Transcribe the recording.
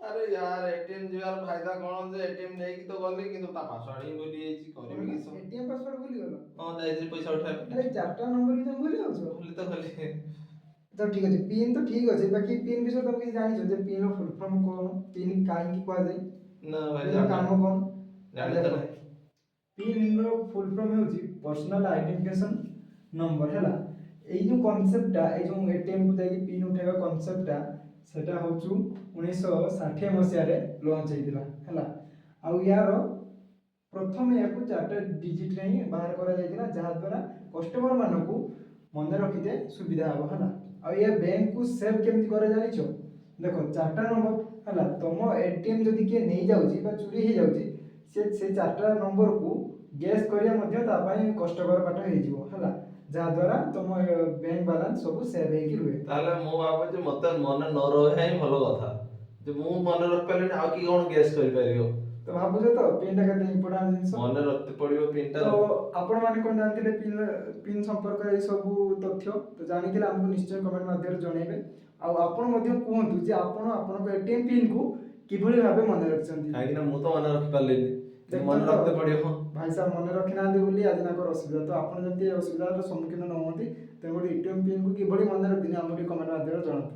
ଆରେ ୟାର ଏଟିଏମ୍ ଯିବାର ଫାଇଦା କଣ ଯେ ଏଟିଏମ୍ ନେଇକି ତ ଗଲି କିନ୍ତୁ ତା ପାସୱାର୍ଡ ହିଁ ଭୁଲି ଯାଇଛି କରିବି କିସ। ATM password ଭୁଲିଗଲ? ହଁ ଯାଇଥିଲି ପଇସା ଉଠେଇବା ଆରେ ପାଇଁ। ଚାରିଟା ନମ୍ବର ବି ତମେ ଭୁଲି ଯାଉଛ? ଭୁଲି ତ ଗଲି। ତ ଠିକ୍ ଅଛି, ପିନ୍ ତ ଠିକ୍ ଅଛି, ବାକି ପିନ୍ ବିଷୟରେ ତମେ କିଛି ଜାଣିଛ ଯେ ପିନ୍ ର ଫୁଲ୍ ଫର୍ମ କଣ, ପିନ୍ କାହିଁକି କୁହାଯାଏ, ନା ଭାଇ ପିନ୍ ର ଜାଣିନି। କାମ କଣ? ଜାଣି ତ ଦେଖ, ନାହିଁ। ପିନ୍ ର ଫୁଲ୍ ଫର୍ମ ହେଉଛି ପର୍ସନାଲ ଆଇଡେଣ୍ଟିଫିକେସନ ନମ୍ବର ହେଲା। ଏଇ ଯେଉଁ କନସେପ୍ଟଟା, ଏଇ ଯେଉଁ ଏଟିଏମ୍ କୁ ଯାଇକି ପିନ୍ ଉଠେଇବା କନସେପ୍ଟଟା, ସେଟା ହେଉଛି 1960 ମସିହାରେ ଲଞ୍ଚ ହେଇଥିଲା ହେଲା। ଆଉ ୟାର ପ୍ରଥମେ ୟାକୁ 4ଟା ଡିଜିଟ୍ରେ ହିଁ ବାହାର କରାଯାଇଥିଲା, ଯାହାଦ୍ୱାରା କଷ୍ଟମର ମାନଙ୍କୁ ମନେ ରଖିତେ ସୁବିଧା ହେବ ହେଲା। ଆଉ ଏ ବ୍ୟାଙ୍କକୁ ସେଭ୍ କେମିତି କରେ ଜାଣିଛ? ଦେଖ, 4ଟା ନମ୍ବର ହେଲା, ତମ ଏଟିଏମ୍ ଯଦି କିଏ ନେଇଯାଉଛି ବା ଚୋରି ହେଇଯାଉଛି, ସେ 4ଟା ନମ୍ବରକୁ ଗେସ୍ କରିବା ମଧ୍ୟ ତା ପାଇଁ କଷ୍ଟକର ପାଠ ହେଇଯିବ ହେଲା, ଯାହାଦ୍ୱାରା ତମ ବ୍ୟାଙ୍କ ବାଲାନ୍ସ ସବୁ ସେଭ୍ ହେଇକି ରୁହେ। ତାହେଲେ ମୁଁ ଭାବୁଛି ମତେ ମନେ ନ ରହିବା ହିଁ ଭଲ କଥା, ଯେ ମୁଁ ମନେ ରଖିପାରିଲିନି ଆଉ କି କଣ ଗେସ୍ କରିପାରିବ। ତ ଭାବୁଛ ତ ପିନ୍ଟା କେତେ ଇମ୍ପୋର୍ଟାଣ୍ଟ ଜିନିଷ? ମନେ ରଖତେ ପଡିବ ପିନ୍ ଟା। ତ ଆପଣମାନେ କ'ଣ ଜାଣିଥିଲେ ପିନ୍ ସମ୍ପର୍କରେ ଏଇ ସବୁ ତଥ୍ୟ? ତ ଜାଣିଥିଲେ ଆମକୁ ନିଶ୍ଚୟ କମେଣ୍ଟ ମାଧ୍ୟମରେ ଜଣେଇବେ। ଆଉ ଆପଣ ମଧ୍ୟ କୁହନ୍ତୁ ଯେ ଆପଣ ଆପଣଙ୍କ ଏଟିଏମ୍ ପିନ୍କୁ କିଭଳି ଭାବେ ମନେ ରଖିଛନ୍ତି। କାହିଁକି ନା ମୁଁ ତ ମନେ ରଖିପାରିଲିନି, କିନ୍ତୁ ମନେ ଦେଖନ୍ତୁ ରଖତେ ପଡିବ। ଭାଇ ସାହେବ ମନେ ରଖିନାହାନ୍ତି ବୋଲି ଆଜି ତାଙ୍କର ଅସୁବିଧା। ତ ଆପଣ ଯେମିତି ଅସୁବିଧାର ସମ୍ମୁଖୀନ ନ ହୁଅନ୍ତି, ତେଣୁ ଗୋଟେ ଏଟିଏମ୍ ପିନ୍କୁ କିଭଳି ମନେ ରଖିଛନ୍ତି ଆମକୁ ଟିକେ କମେଣ୍ଟ ମାଧ୍ୟମରେ ଜଣାନ୍ତୁ।